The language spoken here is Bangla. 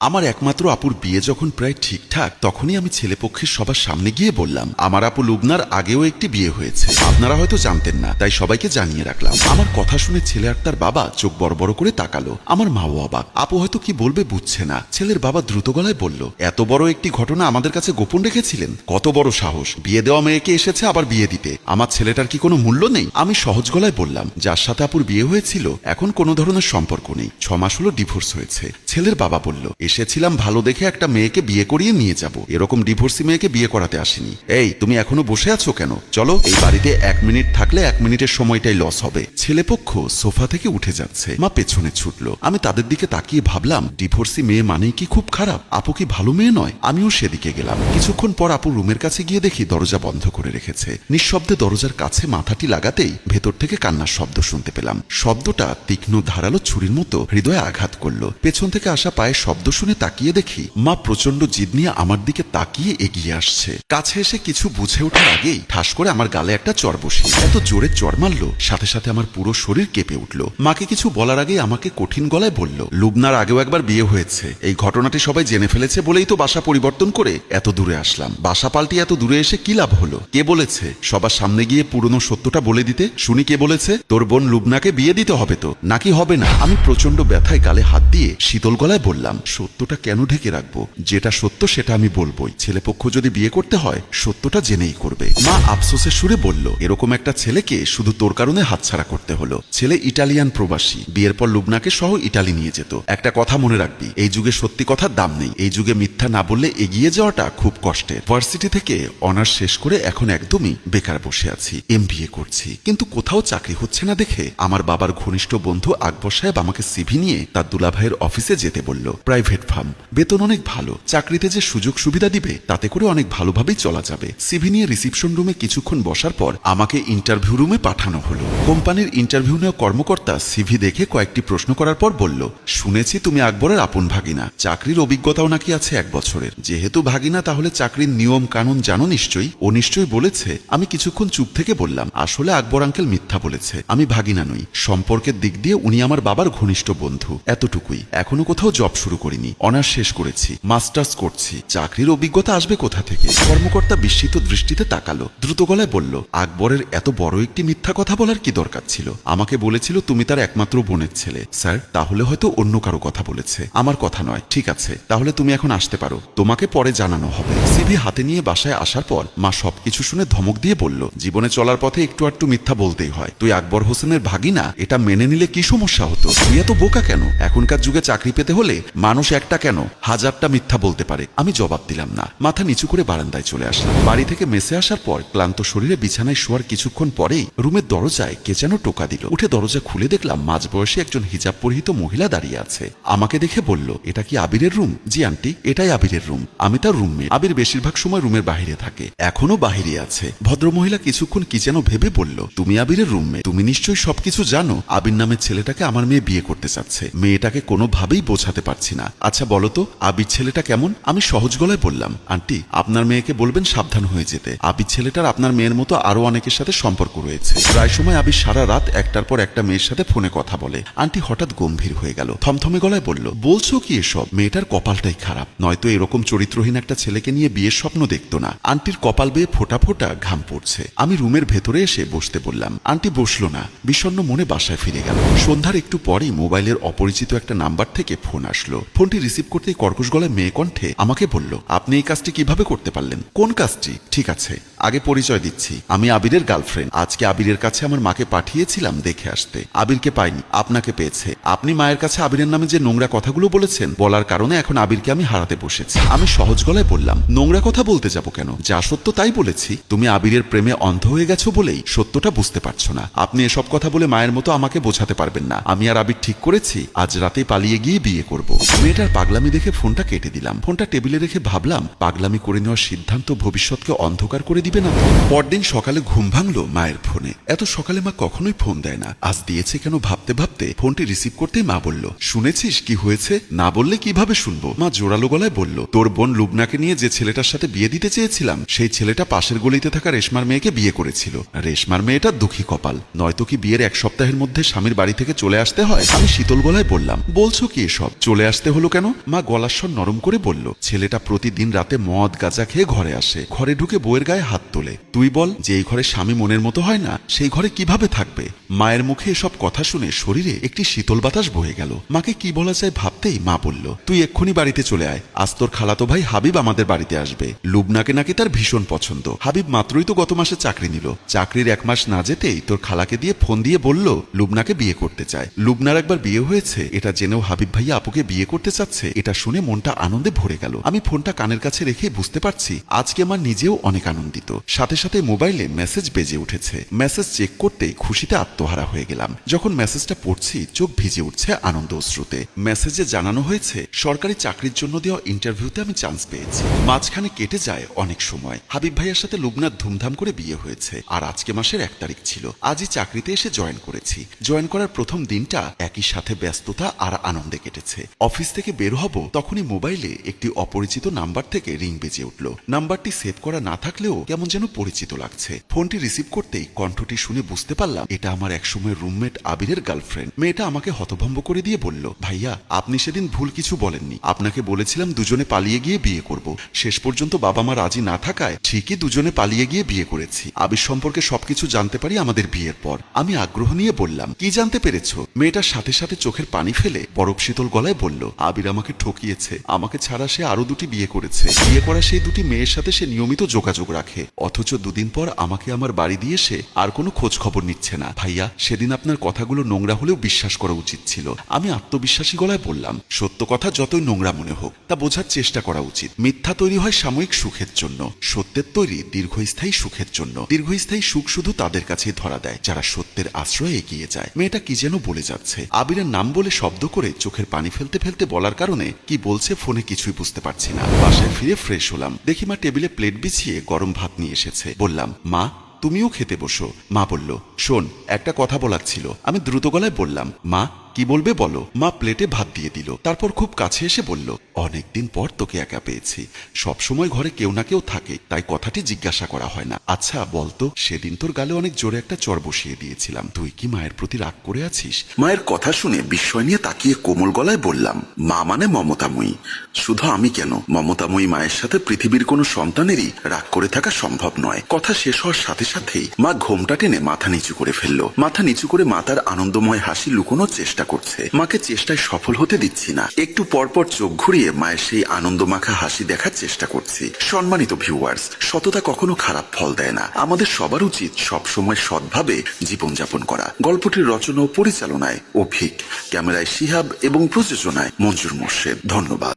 আমার একমাত্র আপুর বিয়ে যখন প্রায় ঠিকঠাক, তখনই আমি ছেলেপক্ষের সবার সামনে গিয়ে বললাম, আমার আপু লুবনার আগেও একটি বিয়ে হয়েছে। আপনারা হয়তো জানতেন না, তাই সবাইকে জানিয়ে রাখলাম। আমার কথা শুনে ছেলে আর তার বাবা চোখ বড় বড় করে তাকালো। আমার মাও অবাক। আপু হয়তো কি বলবে বুঝছে না। ছেলের বাবা দ্রুত গলায় বলল, এত বড় একটি ঘটনা আমাদের কাছে গোপন রেখেছিলেন? কত বড় সাহস! বিয়ে দেওয়া মেয়েকে এসেছে আবার বিয়ে দিতে। আমার ছেলেটার কি কোনো মূল্য নেই? আমি সহজ গলায় বললাম, যার সাথে আপুর বিয়ে হয়েছিল এখন কোনো ধরনের সম্পর্ক নেই, 6 মাস হলো ডিভোর্স হয়েছে। ছেলের বাবা বলল, এসেছিলাম ভালো দেখে একটা মেয়েকে বিয়ে করিয়ে নিয়ে যাব, এরকম ডিভোর্সি মেয়েকে বিয়ে করাতে আসিনি। এই, তুমি এখনো বসে আছো কেন? চলো, এই বাড়িতে 1 মিনিট থাকলে 1 মিনিটের সময়টাই লস হবে। ছেলেপক্ষ সোফা থেকে উঠে যাচ্ছে, মা পেছনে ছুটলো। আমি তাদের দিকে তাকিয়ে ভাবলাম, ডিভোর্সি মেয়ে মানেই কি খুব খারাপ? আপু কি ভালো মেয়ে নয়? আমিও সেদিকে গেলাম। কিছুক্ষণ পর আপু রুমের কাছে গিয়ে দেখি দরজা বন্ধ করে রেখেছে। নিঃশব্দে দরজার কাছে মাথাটি লাগাতেই ভেতর থেকে কান্নার শব্দ শুনতে পেলাম। শব্দটা তীক্ষ্ণ ধারালো ছুরির মতো হৃদয়ে আঘাত করলো। পেছন থেকে আসা পায়ের শব্দ শুনে তাকিয়ে দেখি মা প্রচন্ড জিদ নিয়ে আমার দিকে তাকিয়ে এগিয়ে আসছে। কাছে এসে কিছু বুঝে ওঠার আগেই ঠাস করে আমার গালে একটা চড় বসিয়ে এত জোরে চড় মারলো, সাথে সাথে আমার পুরো শরীর কেঁপে উঠল। মাকে কিছু বলার আগেই আমাকে কঠিন গলায় বলল, লুবনার আগেও একবার বিয়ে হয়েছে। এই ঘটনাটি সবাই জেনে ফেলেছে বলেই তো বাসা পরিবর্তন করে এত দূরে আসলাম। বাসা পাল্টি এত দূরে এসে কি লাভ হলো? কে বলেছে সবার সামনে গিয়ে পুরনো সত্যটা বলে দিতে? শুনি কে বলেছে? তোর বোন লুবনাকে বিয়ে দিতে হবে তো, নাকি হবে না? আমি প্রচন্ড ব্যথায় গালে হাত দিয়ে শীতল গলায় বললাম, সত্যটা কেন ঢেকে রাখবো? যেটা সত্য সেটা আমি বলবোই। ছেলেপক্ষ যদি বিয়ে করতে হয় সত্যটা জেনেই করবে। মা আফসোসের সুরে বলল, এরকম একটা ছেলেকে শুধু তোর কারণে হাতছাড়া করতে হলো। ছেলে ইটালিয়ান প্রবাসী, বিয়ের পর লুবনাকে সহ ইটালি নিয়ে যেত। একটা কথা মনে রাখবি, এই যুগে সত্যি কথার দাম নেই। এই যুগে মিথ্যা না বললে এগিয়ে যাওয়াটা খুব কষ্টের। ভার্সিটি থেকে অনার্স শেষ করে এখন একদমই বেকার বসে আছি, MBA করছি, কিন্তু কোথাও চাকরি হচ্ছে না দেখে আমার বাবার ঘনিষ্ঠ বন্ধু আকবর সাহেব আমাকে সিভি নিয়ে তার দুলাভাইয়ের অফিসে যেতে বলল। প্রাইভেট ফার্ম, বেতন অনেক ভালো, চাকরিতে যে সুযোগ সুবিধা দিবে তাতে করে অনেক ভালোভাবেই চলা যাবে। সিভি নিয়ে রিসিপশন রুমে কিছুক্ষণ বসার পর আমাকে ইন্টারভিউ রুমে পাঠানো হলো। কোম্পানির ইন্টারভিউ নেওয়া কর্মকর্তা সিভি দেখে কয়েকটি প্রশ্ন করার পর বলল, শুনেছি তুমি আকবরের আপন ভাগিনা, চাকরির অভিজ্ঞতাও নাকি আছে 1 বছরের। যেহেতু ভাগিনা, তাহলে চাকরির নিয়ম কানুন জানো নিশ্চয়ই? ও নিশ্চয়ই বলেছে। আমি কিছুক্ষণ চুপ থেকে বললাম, আসলে আকবর আঙ্কেল মিথ্যা বলেছে, আমি ভাগিনা নই। সম্পর্কের দিক দিয়ে উনি আমার বাবার ঘনিষ্ঠ বন্ধু, এতটুকুই। এখনো কোথাও জব শুরু করিনি, অনার্স শেষ করেছি, মাস্টার্স করছি, চাকরির অভিজ্ঞতা আসবে কোথা থেকে? কর্মকর্তা বিস্মিত দৃষ্টিতে তাকালো, দ্রুত গলায় বলল, আকবরের এত বড় একটি মিথ্যা কথা বলার কি দরকার ছিল? আমাকে বলেছিল তুমি তার একমাত্র বোনের ছেলে। স্যার, তাহলে হয়তো অন্য কারো কথা বলেছে, আমার কথা নয়। ঠিক আছে, তাহলে তুমি এখন আসতে পারো, তোমাকে পরে জানানো হবে। সিভি হাতে নিয়ে বাসায় আসার পর মা সবকিছু শুনে ধমক দিয়ে বলল, জীবনে চলার পথে একটু আধটু মিথ্যা বলতেই হয়। তুই আকবর হোসেনের ভাগিনা, এটা মেনে নিলে কি সমস্যা হতো? তুই এত বোকা কেন? এখনকার যুগে চাকরি পেতে হলে মানুষ একটা কেন 1000টা মিথ্যা বলতে পারে। আমি জবাব দিলাম না, মাথা নিচু করে বারান্দায় চলে আসলাম। বাড়ি থেকে মেসে আসার পর ক্লান্ত শরীরে বিছানায় শোয়ার কিছুক্ষণ পরেই রুমের দরজায় কে যেন টোকা দিল। উঠে দরজা খুলে দেখলাম মাঝবয়সী একজন হিজাব পরিহিত মহিলা দাঁড়িয়ে আছে। আমাকে দেখে বলল, এটা কি আবিরের রুম? জি আন্টি, এটাই আবিরের রুম, আমি তার রুমমেট। আবির বেশিরভাগ সময় রুমের বাইরে থাকে, এখনো বাহিরে আছে। ভদ্রমহিলা কিছুক্ষণ কি যেন ভেবে বলল, তুমি আবিরের রুমমেট, তুমি নিশ্চয়ই সবকিছু জানো। আবির নামের ছেলেটাকে আমার মেয়ে বিয়ে করতে চাচ্ছে, মেয়েটাকে কোনোভাবেই বোঝাতে পারছি না। আচ্ছা বলো তো, আবির ছেলেটা কেমন? আমি সহজ গলায় বললাম, আন্টি আপনার মেয়েকে বলবেন সাবধান হয়ে যেতে। আবির ছেলেটার আপনার মেয়ের মতো আরো অনেকের সাথে সম্পর্ক রয়েছে। প্রায় সময় আবির সারা রাত একটার পর একটা মেয়ের সাথে ফোনে কথা বলে। আন্টি হঠাৎ গম্ভীর হয়ে গেল, থমথমে গলায় বলল, বলছো কি এসব? মেয়েটার কপালটাই খারাপ, নয়তো এরকম চরিত্রহীন একটা ছেলেকে নিয়ে বিয়ের স্বপ্ন দেখতো না। আন্টির কপাল বেয়ে ফোঁটা ফোঁটা ঘাম পড়ছে। আমি রুমের ভেতরে এসে বসতে বললাম। আন্টি বসলো না, বিষণ্ণ মনে বাসায় ফিরে গেল। সন্ধ্যার একটু পরেই মোবাইলের অপরিচিত একটা নাম্বার থেকে ফোন আসলো। ফোনটি রিসিভ করতেই কর্কশ গলায় মেয়ে কণ্ঠে আমাকে বলল, আপনি এই কাজটি কিভাবে করতে পারলেন? কোন কাজটি? ঠিক আছে, আগে পরিচয় দিচ্ছি, আমি আবিরের গার্লফ্রেন্ড। আজকে আবিরের কাছে আমার মাকে পাঠিয়েছিলাম দেখে আসতে, আবিরকে পাইনি, আপনাকে পেয়েছে। আপনি মায়ের কাছে আবিরের নামে যে নোংরা কথাগুলো বলেছেন, বলার কারণে এখন আবিরকে আমি হারাতে বসেছি। আমি সহজ গলায় বললাম, নোংরা কথা বলতে যাব কেন? যা সত্য তাই বলেছি। তুমি আবিরের প্রেমে অন্ধ হয়ে গেছো বলেই সত্যটা বুঝতে পারছো না। আপনি এসব কথা বলে মায়ের মতো আমাকে বোঝাতে পারবেন না। আমি আর আবির ঠিক করেছি আজ রাতে পালিয়ে গিয়ে বিয়ে করব। মেয়েটার পাগলামি দেখে ফোনটা কেটে দিলাম। ফোনটা টেবিলে রেখে ভাবলাম, পাগলামি করে নেওয়ার সিদ্ধান্ত ভবিষ্যৎকে অন্ধকার করে দিবে না। পরদিন সকালে ঘুম ভাঙলো মায়ের ফোনে। এত সকালে মা কখনোই ফোন দেয় না, আজ দিয়েছে কেন ভাবতে ভাবতে ফোনটি রিসিভ করতেই মা বলল, শুনেছিস কি হয়েছে? না বললে কিভাবে শুনবো? মা জোরালো গলায় বলল, তোর বোন লুবনাকে নিয়ে যে ছেলেটার সাথে বিয়ে দিতে চেয়েছিলাম, সেই ছেলেটা পাশের গলিতে থাকা রেশমার মেয়েকে বিয়ে করেছিল। রেশমার মেয়েটা দুঃখী কপাল, নয়তো কি বিয়ের 1 সপ্তাহের মধ্যে স্বামীর বাড়ি থেকে চলে আসতে হয়? আমি শীতল গলায় বললাম, বলছো কি এসব? চলে আসতে হলো কেন? মা গলার স্বর নরম করে বলল, ছেলেটা প্রতিদিন রাতে মদ গাঁজা খেয়ে ঘরে আসে, ঘরে ঢুকে বউয়ের গায়ে হাত তোলে। তুই বল, যে এই ঘরে স্বামী মনের মতো হয় না, সেই ঘরে কিভাবে থাকবে? মায়ের মুখে এসব কথা শুনে শরীরে একটি শীতল বাতাস বয়ে গেল। মাকে কি বলা যায় ভাবতেই মা বলল, তুই এক্ষুনি বাড়িতে চলে আয়, আজ তোর খালাতো ভাই হাবিব আমাদের বাড়িতে আসবে। লুবনাকে নাকি তার ভীষণ পছন্দ। হাবিব মাত্রই তো গত মাসে চাকরি নিল, চাকরির 1 মাস না যেতেই তোর খালাকে দিয়ে ফোন দিয়ে বলল লুবনাকে বিয়ে করতে চায়। লুবনার একবার বিয়ে হয়েছে, এটা জেনেও হাবিব ভাইয়া আপুকে বিয়ে করতে চাচ্ছে, এটা শুনে মনটা আনন্দে ভরে গেল। আমি ফোনটা কানের কাছে রেখে বুঝতে পারছি আজকে আমার নিজেও অনেক আনন্দিত। সাথে সাথে মোবাইলে মেসেজ বেজে উঠেছে। মেসেজ চেক করতেই খুশিতে আত্মহারা হয়ে গেলাম। যখন মেসেজটা পড়ছি চোখ ভিজে উঠছে আনন্দ অশ্রুতে। মেসেজে জানানো হয়েছে সরকারি চাকরির জন্য দেওয়া ইন্টারভিউতে আমি চান্স পেয়েছি। মাঝখানে কেটে যায় অনেক সময়। হাবিব ভাইয়ার সাথে লুবনার ধুমধাম করে বিয়ে হয়েছে, আর আজকে মাসের 1 তারিখ ছিল। আজই চাকরিতে এসে জয়েন করেছি। জয়েন করার প্রথম দিনটা একই সাথে ব্যস্ততা আর আনন্দে কেটেছে। অফিস থেকে বের হব তখনই মোবাইলে একটি অপরিচিত নাম্বার থেকে রিং বেজে উঠল। নাম্বারটি সেভ করা না থাকলেও কেমন যেন পরিচিত লাগছে। ফোনটি রিসিভ করতেই কণ্ঠটি শুনে বুঝতে পারলাম এটা আমার একসময় রুমমেট আবিরের গার্লফ্রেন্ড। মেয়েটা আমাকে হতভম্ব করে দিয়ে বলল, ভাইয়া আপনি সেদিন ভুল কিছু বলেননি, আপনাকে বলেছিলাম দুজনে পালিয়ে গিয়ে বিয়ে করব। শেষ পর্যন্ত বাবা মা রাজি না থাকায় ঠিকই দুজনে পালিয়ে গিয়ে বিয়ে করেছি। আবির সম্পর্কে সবকিছু জানতে পারি আমাদের বিয়ের পর। আমি আগ্রহ নিয়ে বললাম, কি জানতে পেরেছো? মেয়েটার সাথে সাথে চোখের পানি ফেলে বরফ শীতল গলায় বলল, আবির আমাকে ঠকিয়েছে। আমাকে ছাড়া সে আরো 2টি বিয়ে করেছে। বিয়ে করা সেই 2টি মেয়ের সাথে সে নিয়মিত যোগাযোগ রাখে, অথচ 2 দিন পর আমাকে আমার বাড়ি দিয়ে সে আর কোনো খোঁজ খবর নিচ্ছে না। ভাইয়া সেদিন আপনার কথাগুলো নোংরা হলেও বিশ্বাস করা উচিত ছিল। আমি আত্মবিশ্বাসী গলায় বললাম, সত্য কথা যতই নোংরা মনে হোক তা বোঝার চেষ্টা করা উচিত। মিথ্যা তৈরি হয় সাময়িক সুখের জন্য, সত্যের তৈরি দীর্ঘস্থায়ী সুখের জন্য। দীর্ঘস্থায়ী সুখ শুধু তাদের কাছেই ধরা দেয় যারা সত্যের আশ্রয়ে এগিয়ে যায়। মেয়েটা কি যেন বলে যাচ্ছে, আবিরের নাম বলে শব্দ করে চোখের পানি ফেলতে ফেলতে বলার কারণে কি বলছে ফোনে কিছুই বুঝতে পারছি না। বাসায় ফিরে ফ্রেশ হলাম, দেখি মা টেবিলে প্লেট বিছিয়ে গরম ভাত নিয়ে এসেছে। বললাম, মা তুমিও খেতে বসো। মা বলল, শোন একটা কথা বলার ছিল। আমি দ্রুত গলায় বললাম, মা কি বলবে বলো। মা প্লেটে ভাত দিয়ে দিল, তারপর খুব কাছে এসে বলল, অনেকদিন পর তোকে একা পেয়েছি। সবসময় ঘরে কেউ না কেউ থাকে, তাই কথাটি জিজ্ঞাসা করা হয় না। আচ্ছা বলতো, সেদিন তোর গালে অনেক জোরে একটা চর বসিয়ে দিয়েছিলাম, তুই কি মায়ের প্রতি রাগ করে আছিস? মায়ের কথা শুনে বিস্ময় নিয়ে তাকিয়ে কোমল গলায় বললাম, মা মানে মমতাময়ী। শুধু আমি কেন, মমতাময়ী মায়ের সাথে পৃথিবীর কোনো সন্তানেরই রাগ করে থাকা সম্ভব নয়। কথা শেষ হওয়ার সাথে সাথেই মা ঘোমটা টেনে মাথা নিচু করে ফেললো। মাথা নিচু করে মা তার আনন্দময় হাসি লুকোনোর চেষ্টা করছে। মাকে চেষ্টায় সফল হতে দিচ্ছি না। একটু পরপর চোখ ঘুরিয়ে মায়ের সেই আনন্দমাখা হাসি দেখার চেষ্টা করছি। সম্মানিত ভিউয়ার্স, সততা কখনো খারাপ ফল দেয় না। আমাদের সবার উচিত সবসময় সৎভাবে জীবনযাপন করা। গল্পটির রচনা ও পরিচালনায় অভিক, ক্যামেরায় শিহাব এবং প্রযোজনায় মঞ্জুর মোর্শেদ। ধন্যবাদ।